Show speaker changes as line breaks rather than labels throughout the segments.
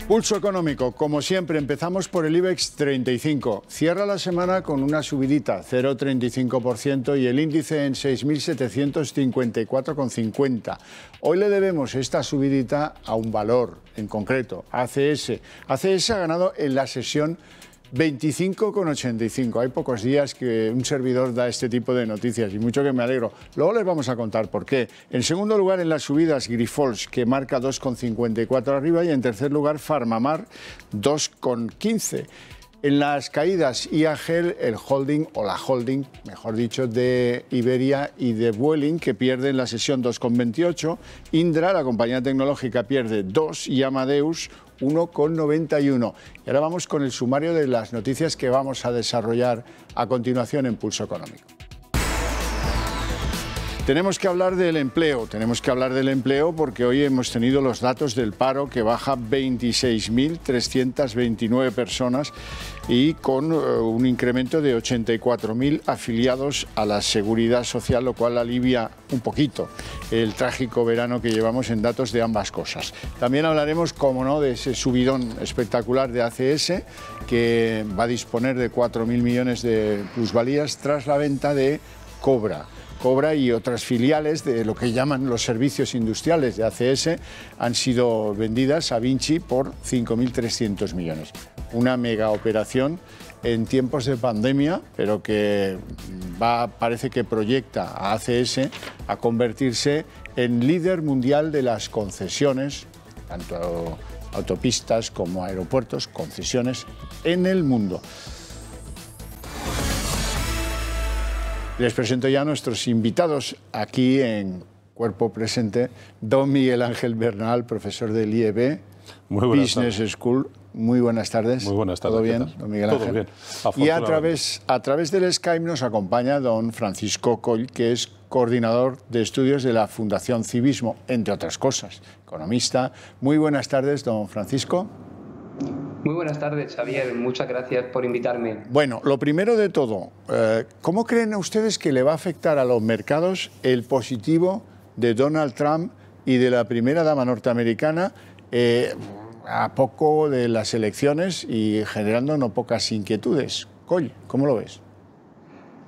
Pulso económico, como siempre, empezamos por el IBEX 35. Cierra la semana con una subidita, 0,35%, y el índice en 6.754,50. Hoy le debemos esta subidita a un valor en concreto, ACS. ACS ha ganado en la sesión 25,85. Hay pocos días que un servidor da este tipo de noticias y mucho que me alegro. Luego les vamos a contar por qué. En segundo lugar, en las subidas, Grifols, que marca 2,54 arriba, y en tercer lugar, Farmamar, 2,15. En las caídas, IAG, el holding, o la holding, mejor dicho, de Iberia y de Vueling, que pierden la sesión 2,28. Indra, la compañía tecnológica, pierde 2 y Amadeus 1,91. Y ahora vamos con el sumario de las noticias que vamos a desarrollar a continuación en Pulso Económico. Tenemos que hablar del empleo, porque hoy hemos tenido los datos del paro, que baja 26.329 personas y con un incremento de 84.000 afiliados a la Seguridad Social, lo cual alivia un poquito el trágico verano que llevamos en datos de ambas cosas. También hablaremos, como no, de ese subidón espectacular de ACS, que va a disponer de 4.000 millones de plusvalías tras la venta de Cobra y otras filiales de lo que llaman los servicios industriales de ACS han sido vendidas a Vinci por 5.300 millones. Una mega operación en tiempos de pandemia, pero que parece que proyecta a ACS a convertirse en líder mundial de las concesiones, tanto autopistas como aeropuertos, concesiones en el mundo. Les presento ya a nuestros invitados aquí en cuerpo presente. Don Miguel Ángel Bernal, profesor del IEB, Business School. Muy buenas tardes.
Muy buenas tardes.
¿Todo bien, don Miguel Ángel?
Todo bien.
Y a través del Skype nos acompaña don Francisco Coll, que es coordinador de estudios de la Fundación Civismo, entre otras cosas, economista. Muy buenas tardes, don Francisco.
Muy buenas tardes, Javier. Muchas gracias por invitarme.
Bueno, lo primero de todo, ¿cómo creen ustedes que le va a afectar a los mercados el positivo de Donald Trump y de la primera dama norteamericana a poco de las elecciones y generando no pocas inquietudes? Coll, ¿cómo lo ves?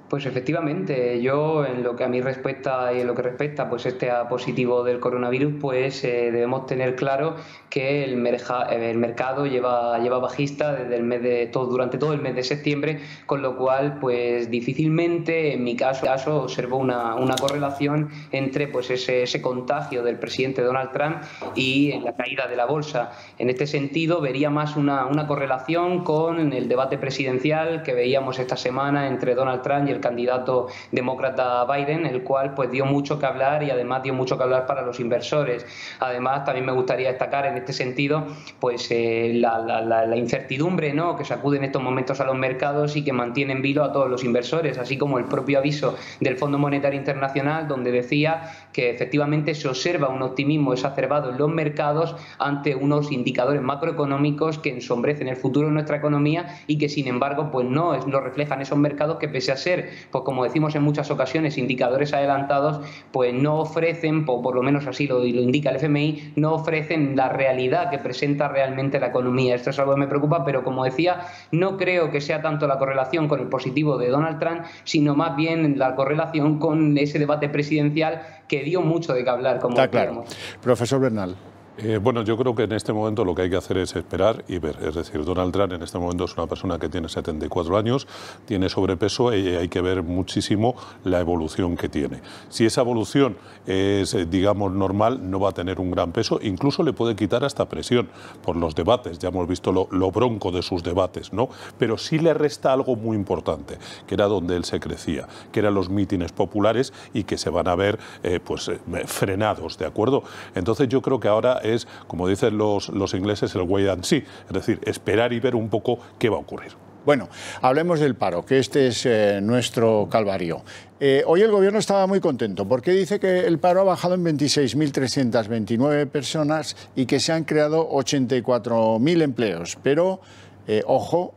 Pues efectivamente, yo en lo que a mí respecta y en lo que respecta pues positivo del coronavirus, pues debemos tener claro que el mercado lleva bajista desde durante todo el mes de septiembre, con lo cual pues difícilmente en mi caso observo una correlación entre pues ese contagio del presidente Donald Trump y la caída de la bolsa. En este sentido vería más una correlación con el debate presidencial que veíamos esta semana entre Donald Trump y el candidato demócrata Biden, el cual pues dio mucho que hablar y además dio mucho que hablar para los inversores. Además, también me gustaría destacar en este sentido pues la incertidumbre, ¿no?, que sacude en estos momentos a los mercados y que mantiene en vilo a todos los inversores, así como el propio aviso del Fondo Monetario Internacional, donde decía que efectivamente se observa un optimismo exacerbado en los mercados ante unos indicadores macroeconómicos que ensombrecen el futuro de nuestra economía y que sin embargo pues no lo reflejan esos mercados, que pese a ser, pues como decimos en muchas ocasiones, indicadores adelantados, pues no ofrecen, por lo menos así lo indica el FMI, no ofrecen la realidad que presenta realmente la economía. Esto es algo que me preocupa, pero como decía, no creo que sea tanto la correlación con el positivo de Donald Trump, sino más bien la correlación con ese debate presidencial que dio mucho de qué hablar, como
está claro. Profesor Bernal.
Bueno, yo creo que en este momento lo que hay que hacer es esperar y ver. Es decir, Donald Trump en este momento es una persona que tiene 74 años, tiene sobrepeso y hay que ver muchísimo la evolución que tiene. Si esa evolución es, digamos, normal, no va a tener un gran peso, incluso le puede quitar hasta presión por los debates. Ya hemos visto lo bronco de sus debates, ¿no? Pero sí le resta algo muy importante, que era donde él se crecía, que eran los mítines populares y que se van a ver frenados, ¿de acuerdo? Entonces yo creo que ahora es, como dicen los ingleses, el wait and see, es decir, esperar y ver un poco qué va a ocurrir.
Bueno, hablemos del paro, que este es nuestro calvario. Hoy el Gobierno estaba muy contento porque dice que el paro ha bajado en 26.329 personas y que se han creado 84.000 empleos, pero ojo,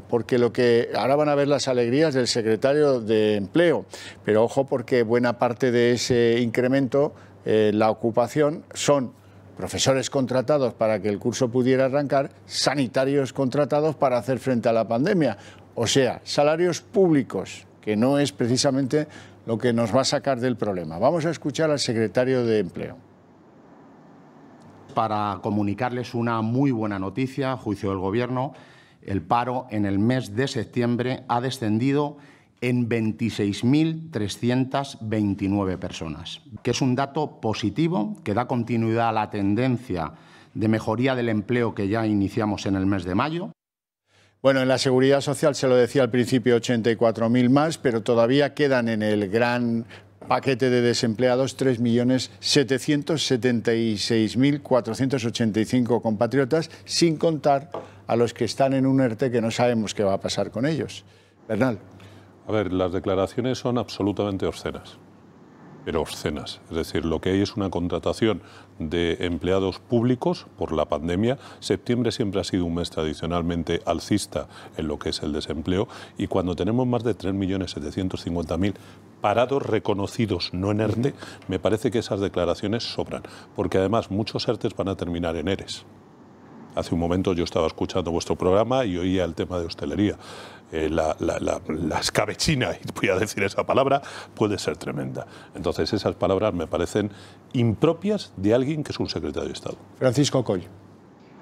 porque lo que ahora van a ver las alegrías del secretario de Empleo, pero ojo porque buena parte de ese incremento, la ocupación, son profesores contratados para que el curso pudiera arrancar, sanitarios contratados para hacer frente a la pandemia. O sea, salarios públicos, que no es precisamente lo que nos va a sacar del problema. Vamos a escuchar al secretario de Empleo.
Para comunicarles una muy buena noticia, a juicio del Gobierno, el paro en el mes de septiembre ha descendido en 26.329 personas, que es un dato positivo que da continuidad a la tendencia de mejoría del empleo que ya iniciamos en el mes de mayo.
Bueno, en la Seguridad Social se lo decía al principio 84.000 más, pero todavía quedan en el gran paquete de desempleados 3.776.485 compatriotas, sin contar a los que están en un ERTE que no sabemos qué va a pasar con ellos. Bernal.
A ver, las declaraciones son absolutamente obscenas, pero obscenas. Es decir, lo que hay es una contratación de empleados públicos por la pandemia. Septiembre siempre ha sido un mes tradicionalmente alcista en lo que es el desempleo, y cuando tenemos más de 3.750.000 parados reconocidos, no en ERTE, me parece que esas declaraciones sobran, porque además muchos ERTEs van a terminar en ERES. Hace un momento yo estaba escuchando vuestro programa y oía el tema de hostelería. La escabechina, y voy a decir esa palabra, puede ser tremenda. Entonces esas palabras me parecen impropias de alguien que es un secretario de Estado.
Francisco Coll.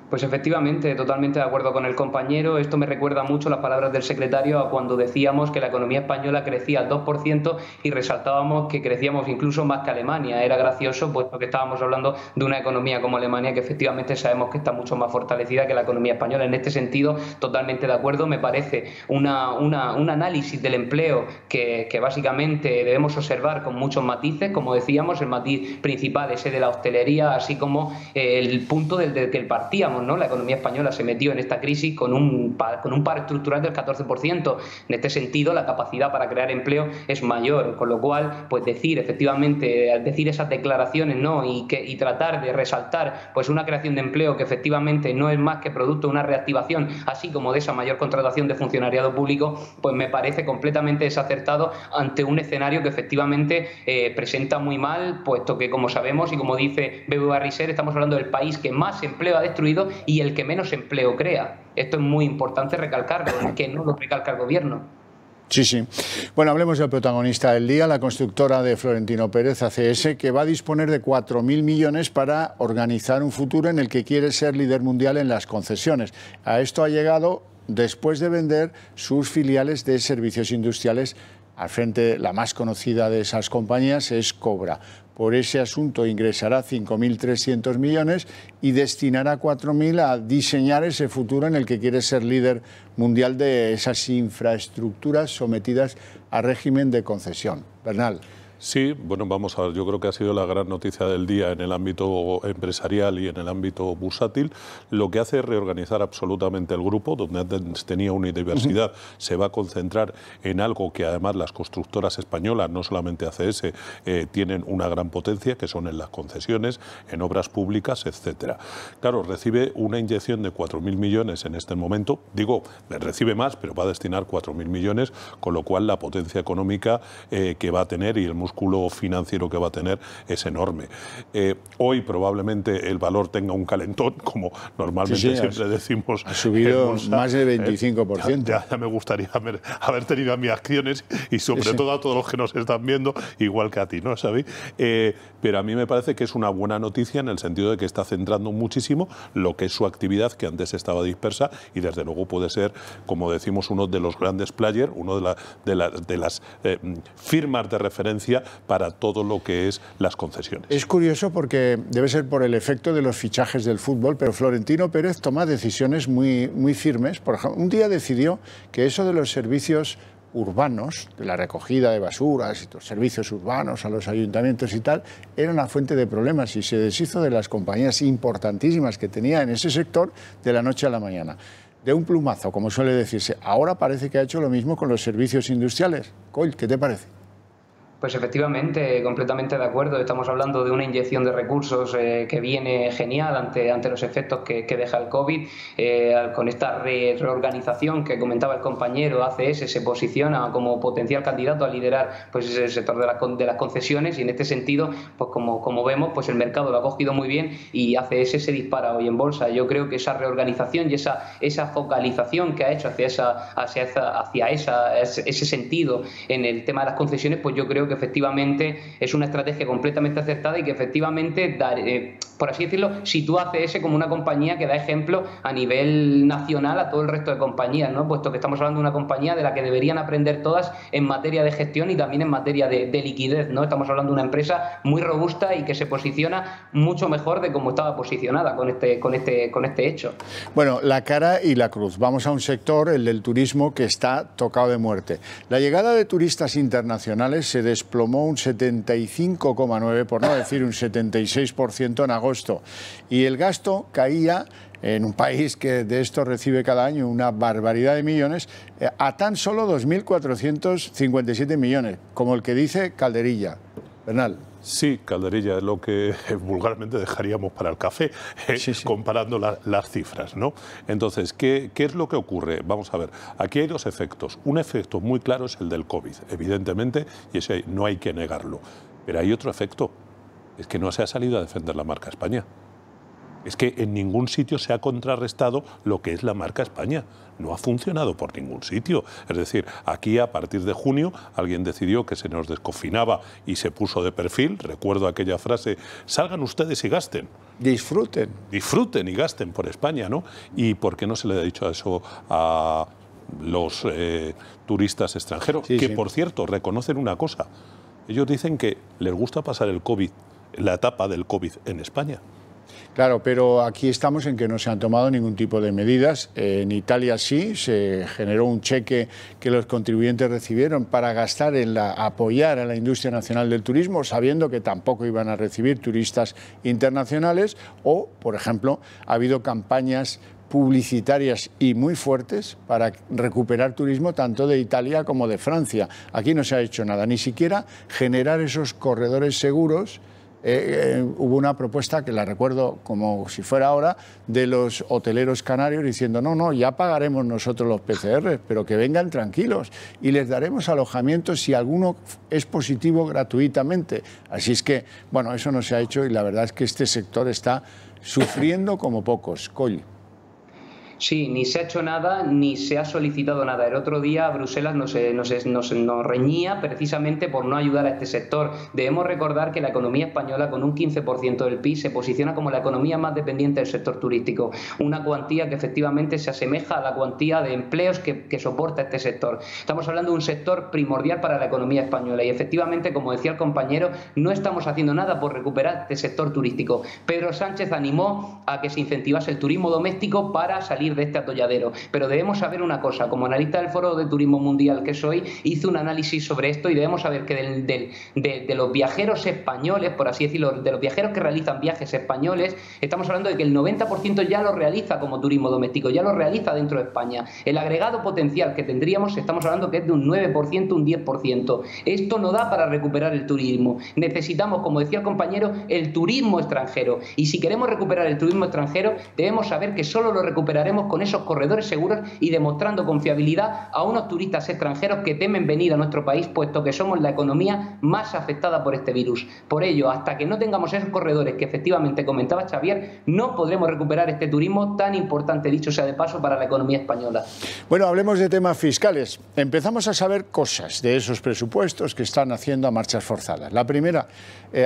Pues efectivamente, totalmente de acuerdo con el compañero. Esto me recuerda mucho las palabras del secretario a cuando decíamos que la economía española crecía al 2% y resaltábamos que crecíamos incluso más que Alemania. Era gracioso, puesto que estábamos hablando de una economía como Alemania, que efectivamente sabemos que está mucho más fortalecida que la economía española. En este sentido, totalmente de acuerdo. Me parece un análisis del empleo que básicamente debemos observar con muchos matices. Como decíamos, el matiz principal es el de la hostelería, así como el punto del que partíamos, ¿no? La economía española se metió en esta crisis con un paro estructural del 14%. En este sentido, la capacidad para crear empleo es mayor, con lo cual, pues decir esas declaraciones, ¿no? y tratar de resaltar pues una creación de empleo que efectivamente no es más que producto de una reactivación, así como de esa mayor contratación de funcionariado público, pues me parece completamente desacertado ante un escenario que efectivamente presenta muy mal, puesto que, como sabemos y como dice BBVA Research, estamos hablando del país que más empleo ha destruido y el que menos empleo crea. Esto es muy importante recalcarlo, que no lo recalca el Gobierno.
Sí, sí. Bueno, hablemos del protagonista del día, la constructora de Florentino Pérez, ACS, que va a disponer de 4.000 millones para organizar un futuro en el que quiere ser líder mundial en las concesiones. A esto ha llegado después de vender sus filiales de servicios industriales. Al frente, la más conocida de esas compañías es Cobra. Por ese asunto ingresará 5.300 millones y destinará 4.000 a diseñar ese futuro en el que quiere ser líder mundial de esas infraestructuras sometidas a régimen de concesión. Bernal.
Sí, bueno, vamos a ver, yo creo que ha sido la gran noticia del día en el ámbito empresarial y en el ámbito bursátil. Lo que hace es reorganizar absolutamente el grupo, donde antes tenía una diversidad, se va a concentrar en algo que además las constructoras españolas, no solamente ACS, tienen una gran potencia, que son en las concesiones, en obras públicas, etcétera. Claro, recibe una inyección de 4.000 millones en este momento, digo, recibe más, pero va a destinar 4.000 millones, con lo cual la potencia económica que va a tener y el músculo financiero que va a tener es enorme. Hoy probablemente el valor tenga un calentón, como normalmente siempre decimos.
Ha subido más de 25%.
Ya me gustaría haber tenido a mis acciones y sobre todo a todos los que nos están viendo, igual que a ti, ¿no, Xavi? Pero a mí me parece que es una buena noticia en el sentido de que está centrando muchísimo lo que es su actividad, que antes estaba dispersa, y desde luego puede ser, como decimos, uno de los grandes players, uno de las firmas de referencia para todo lo que es las concesiones.
Es curioso porque debe ser por el efecto de los fichajes del fútbol, pero Florentino Pérez toma decisiones muy firmes. Por ejemplo, un día decidió que eso de los servicios urbanos, de la recogida de basuras y los servicios urbanos a los ayuntamientos y tal, era una fuente de problemas y se deshizo de las compañías importantísimas que tenía en ese sector de la noche a la mañana. De un plumazo, como suele decirse. Ahora parece que ha hecho lo mismo con los servicios industriales. Coll, ¿qué te parece?
Pues efectivamente, completamente de acuerdo. Estamos hablando de una inyección de recursos que viene genial ante los efectos que deja el COVID. Con esta reorganización que comentaba el compañero, ACS se posiciona como potencial candidato a liderar pues el sector de las concesiones, y en este sentido, pues como vemos, pues el mercado lo ha cogido muy bien y ACS se dispara hoy en bolsa. Yo creo que esa reorganización y esa focalización que ha hecho hacia ese sentido en el tema de las concesiones, pues yo creo que efectivamente es una estrategia completamente acertada y que efectivamente, por así decirlo, sitúa a ACS como una compañía que da ejemplo a nivel nacional a todo el resto de compañías, ¿no? Puesto que estamos hablando de una compañía de la que deberían aprender todas en materia de gestión y también en materia de liquidez, ¿no? Estamos hablando de una empresa muy robusta y que se posiciona mucho mejor de cómo estaba posicionada con este hecho.
Bueno, la cara y la cruz. Vamos a un sector, el del turismo, que está tocado de muerte. La llegada de turistas internacionales se desplomó un 75,9%, por no decir un 76% en agosto. Y el gasto caía, en un país que de esto recibe cada año una barbaridad de millones, a tan solo 2.457 millones, como el que dice Calderilla. Bernal.
Sí, Calderilla, es lo que vulgarmente dejaríamos para el café, sí. Comparando las cifras, ¿no? Entonces, ¿qué es lo que ocurre? Vamos a ver, aquí hay dos efectos. Un efecto muy claro es el del COVID, evidentemente, y ese no hay que negarlo. Pero hay otro efecto, es que no se ha salido a defender la marca España. Es que en ningún sitio se ha contrarrestado lo que es la marca España. No ha funcionado por ningún sitio. Es decir, aquí a partir de junio alguien decidió que se nos desconfinaba y se puso de perfil. Recuerdo aquella frase, salgan ustedes y gasten.
Disfruten.
Disfruten y gasten por España, ¿no? ¿Y por qué no se le ha dicho eso a los turistas extranjeros? Sí, que, por cierto, reconocen una cosa. Ellos dicen que les gusta pasar el COVID, la etapa del COVID en España.
Claro, pero aquí estamos en que no se han tomado ningún tipo de medidas. En Italia sí, se generó un cheque que los contribuyentes recibieron para gastar en apoyar a la industria nacional del turismo, sabiendo que tampoco iban a recibir turistas internacionales. O, por ejemplo, ha habido campañas publicitarias y muy fuertes para recuperar turismo tanto de Italia como de Francia. Aquí no se ha hecho nada, ni siquiera generar esos corredores seguros. Hubo una propuesta, que la recuerdo como si fuera ahora, de los hoteleros canarios diciendo no, ya pagaremos nosotros los PCR, pero que vengan tranquilos y les daremos alojamiento si alguno es positivo gratuitamente. Así es que, bueno, eso no se ha hecho y la verdad es que este sector está sufriendo como pocos. Coll.
Sí, ni se ha hecho nada, ni se ha solicitado nada. El otro día Bruselas nos reñía precisamente por no ayudar a este sector. Debemos recordar que la economía española, con un 15% del PIB, se posiciona como la economía más dependiente del sector turístico. Una cuantía que efectivamente se asemeja a la cuantía de empleos que soporta este sector. Estamos hablando de un sector primordial para la economía española y efectivamente, como decía el compañero, no estamos haciendo nada por recuperar este sector turístico. Pedro Sánchez animó a que se incentivase el turismo doméstico para salir de este atolladero, pero debemos saber una cosa. Como analista del Foro de Turismo Mundial que soy, hice un análisis sobre esto y debemos saber que de los viajeros españoles, por así decirlo, de los viajeros que realizan viajes españoles, estamos hablando de que el 90% ya lo realiza como turismo doméstico, ya lo realiza dentro de España. El agregado potencial que tendríamos, estamos hablando que es de un 9%, un 10%. Esto no da para recuperar el turismo. Necesitamos, como decía el compañero, el turismo extranjero, y si queremos recuperar el turismo extranjero, debemos saber que solo lo recuperaremos con esos corredores seguros y demostrando confiabilidad a unos turistas extranjeros que temen venir a nuestro país, puesto que somos la economía más afectada por este virus. Por ello, hasta que no tengamos esos corredores que efectivamente comentaba Xavier, no podremos recuperar este turismo tan importante, dicho sea de paso, para la economía española.
Bueno, hablemos de temas fiscales. Empezamos a saber cosas de esos presupuestos que están haciendo a marchas forzadas. La primera,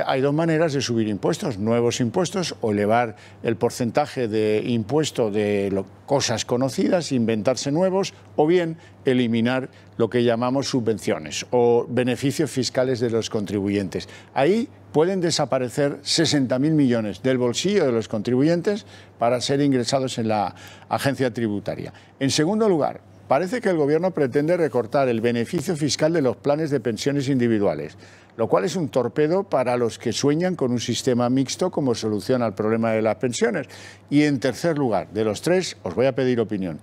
hay dos maneras de subir impuestos, nuevos impuestos o elevar el porcentaje de impuesto de cosas conocidas, inventarse nuevos, o bien eliminar lo que llamamos subvenciones o beneficios fiscales de los contribuyentes. Ahí pueden desaparecer 60.000 millones del bolsillo de los contribuyentes para ser ingresados en la agencia tributaria. En segundo lugar, parece que el Gobierno pretende recortar el beneficio fiscal de los planes de pensiones individuales, lo cual es un torpedo para los que sueñan con un sistema mixto como solución al problema de las pensiones. Y en tercer lugar, de los tres, os voy a pedir opinión.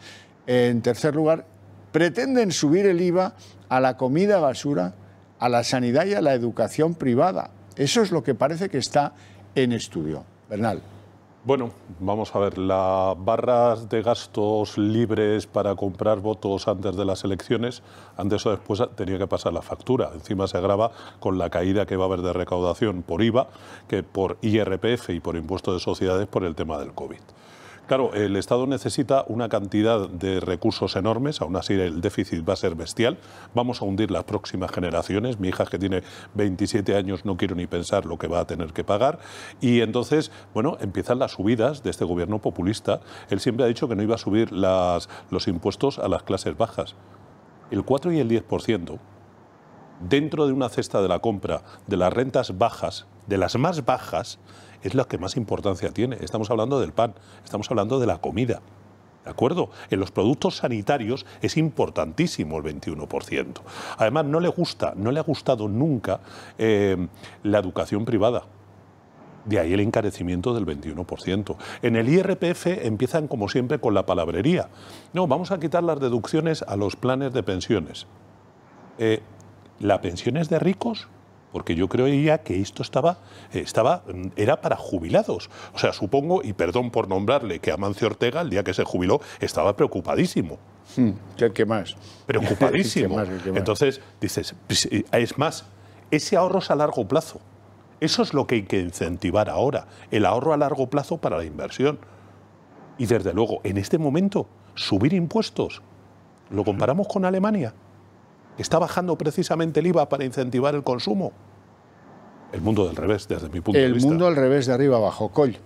En tercer lugar, pretenden subir el IVA a la comida basura a la sanidad y a la educación privada. Eso es lo que parece que está en estudio. Bernal.
Bueno, vamos a ver, las barras de gastos libres para comprar votos antes de las elecciones, antes o después tenía que pasar la factura. Encima se agrava con la caída que va a haber de recaudación por IVA, que por IRPF y por impuesto de sociedades por el tema del COVID. Claro, el Estado necesita una cantidad de recursos enormes, aún así el déficit va a ser bestial, vamos a hundir las próximas generaciones, mi hija que tiene 27 años no quiero ni pensar lo que va a tener que pagar, y entonces, bueno, empiezan las subidas de este gobierno populista. Él siempre ha dicho que no iba a subir los impuestos a las clases bajas. El 4 y el 10%, dentro de una cesta de la compra de las rentas bajas, de las más bajas, es la que más importancia tiene. Estamos hablando del pan, estamos hablando de la comida, ¿de acuerdo? En los productos sanitarios es importantísimo el 21%. Además, no le ha gustado nunca la educación privada. De ahí el encarecimiento del 21%. En el IRPF empiezan, como siempre, con la palabrería. No, vamos a quitar las deducciones a los planes de pensiones. ¿La pensión es de ricos? Porque yo creía que esto era para jubilados. O sea, supongo, y perdón por nombrarle, que Amancio Ortega, el día que se jubiló, estaba preocupadísimo.
¿Qué más?
Preocupadísimo.
¿Qué más?
Entonces, dices, es más, ese ahorro es a largo plazo. Eso es lo que hay que incentivar ahora, el ahorro a largo plazo para la inversión. Y desde luego, en este momento, subir impuestos, ¿lo comparamos con Alemania? ¿Está bajando precisamente el IVA para incentivar el consumo? El mundo del revés, desde mi punto de vista.
El mundo al revés, de arriba abajo. Coll.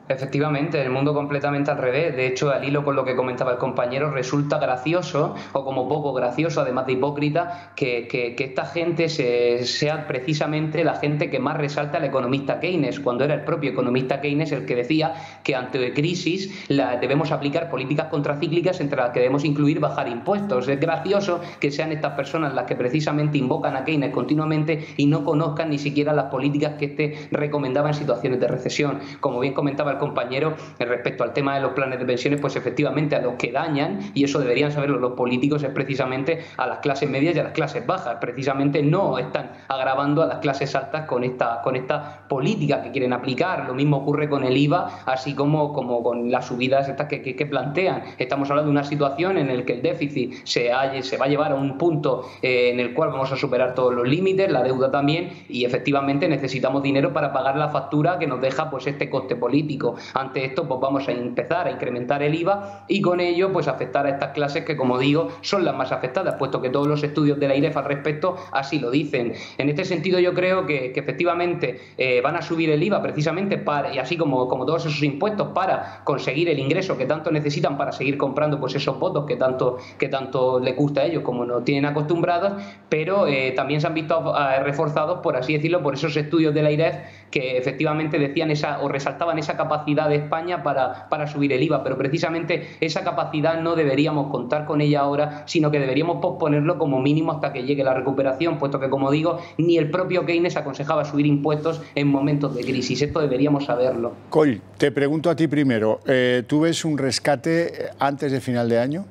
Efectivamente, el mundo completamente al revés. De hecho, al hilo con lo que comentaba el compañero, resulta gracioso, o como poco gracioso, además de hipócrita, que esta gente sea precisamente la gente que más resalta al economista Keynes, cuando era el propio economista Keynes el que decía que ante crisis debemos aplicar políticas contracíclicas entre las que debemos incluir bajar impuestos. Es gracioso que sean estas personas las que precisamente invocan a Keynes continuamente y no conozcan ni siquiera las políticas que éste recomendaba en situaciones de recesión. Como bien comentaba el compañero, respecto al tema de los planes de pensiones, pues efectivamente a los que dañan, y eso deberían saberlo los políticos, es precisamente a las clases medias y a las clases bajas. Precisamente no están agravando a las clases altas con esta política que quieren aplicar. Lo mismo ocurre con el IVA, así como con las subidas estas que plantean. Estamos hablando de una situación en la que el déficit se va a llevar a un punto en el cual vamos a superar todos los límites, la deuda también, y efectivamente necesitamos dinero para pagar la factura que nos deja pues este coste político. Ante esto, pues vamos a empezar a incrementar el IVA y con ello pues afectar a estas clases que, como digo, son las más afectadas, puesto que todos los estudios de la IREF al respecto así lo dicen. En este sentido, yo creo que efectivamente van a subir el IVA precisamente y así como todos esos impuestos, para conseguir el ingreso que tanto necesitan para seguir comprando pues esos votos que tanto les gusta a ellos como nos tienen acostumbrados, pero también se han visto reforzados, por así decirlo, por esos estudios de la IREF que efectivamente decían o resaltaban esa capacidad de España para subir el IVA, pero precisamente esa capacidad no deberíamos contar con ella ahora, sino que deberíamos posponerlo como mínimo hasta que llegue la recuperación, puesto que, como digo, ni el propio Keynes aconsejaba subir impuestos en momentos de crisis. Esto deberíamos saberlo.
Coll, te pregunto a ti primero, ¿tú ves un rescate antes de final de año?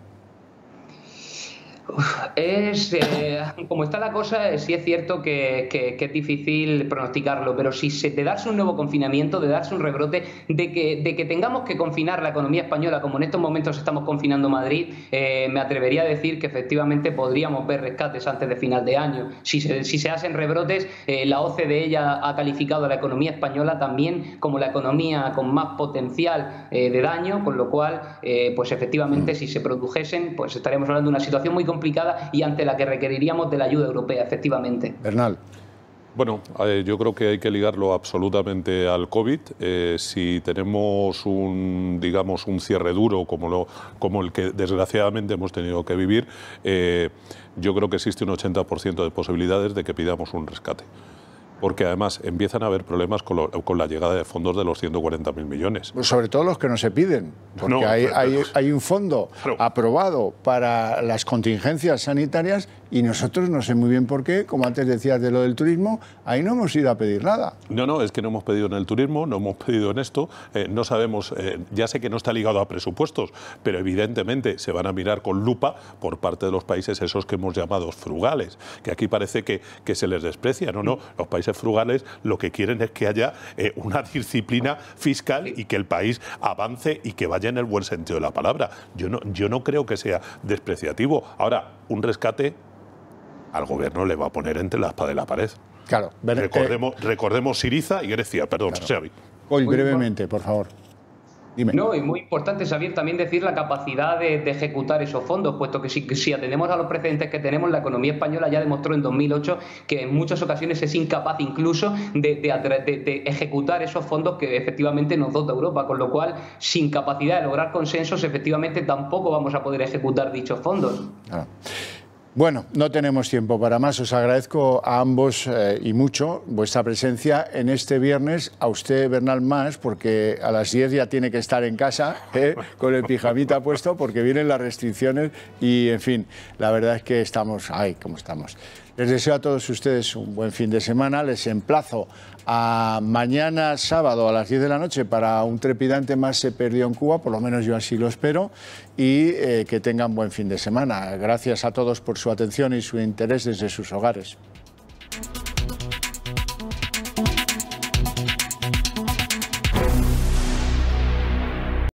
Como está la cosa, sí es cierto que es difícil pronosticarlo, pero si de darse un nuevo confinamiento, de darse un rebrote, de que tengamos que confinar la economía española como en estos momentos estamos confinando Madrid, me atrevería a decir que efectivamente podríamos ver rescates antes de final de año. Si se hacen rebrotes, la OCDE ya ha calificado a la economía española también como la economía con más potencial de daño, con lo cual, pues efectivamente, si se produjesen, pues estaríamos hablando de una situación muy complicada y ante la que requeriríamos de la ayuda europea, efectivamente.
Bernal.
Bueno, yo creo que hay que ligarlo absolutamente al COVID. Si tenemos un cierre duro como el que desgraciadamente hemos tenido que vivir, yo creo que existe un 80% de posibilidades de que pidamos un rescate. Porque además empiezan a haber problemas con la llegada de fondos de los 140.000 millones.
Pues sobre todo los que no se piden, porque
No,
hay un fondo aprobado para las contingencias sanitarias y nosotros, no sé muy bien por qué, como antes decías de lo del turismo, ahí no hemos ido a pedir nada.
No, es que no hemos pedido en el turismo, no hemos pedido en esto, no sabemos, ya sé que no está ligado a presupuestos, pero evidentemente se van a mirar con lupa por parte de los países esos que hemos llamado frugales, que aquí parece que se les desprecia. No, los países frugales lo que quieren es que haya una disciplina fiscal y que el país avance y que vaya en el buen sentido de la palabra. Yo no creo que sea despreciativo. Ahora, un rescate al gobierno le va a poner entre la espada y la pared.
Claro.
Recordemos Syriza y Grecia, perdón, claro. Xavi.
Hoy brevemente, por favor. Dime.
No, y muy importante, Xavier, también decir la capacidad de ejecutar esos fondos, puesto que si atendemos a los precedentes que tenemos, la economía española ya demostró en 2008 que en muchas ocasiones es incapaz incluso de ejecutar esos fondos que efectivamente nos dota Europa, con lo cual, sin capacidad de lograr consensos, efectivamente tampoco vamos a poder ejecutar dichos fondos.
Ah. Bueno, no tenemos tiempo para más. Os agradezco a ambos y mucho vuestra presencia en este viernes. A usted, Bernal, más, porque a las 10 ya tiene que estar en casa con el pijamita puesto, porque vienen las restricciones y, en fin, la verdad es que estamos... ¡Ay, cómo estamos! Les deseo a todos ustedes un buen fin de semana. Les emplazo a mañana sábado a las 10 de la noche para un trepidante más Se perdió en Cuba, por lo menos yo así lo espero, y que tengan buen fin de semana. Gracias a todos por su atención y su interés desde sus hogares.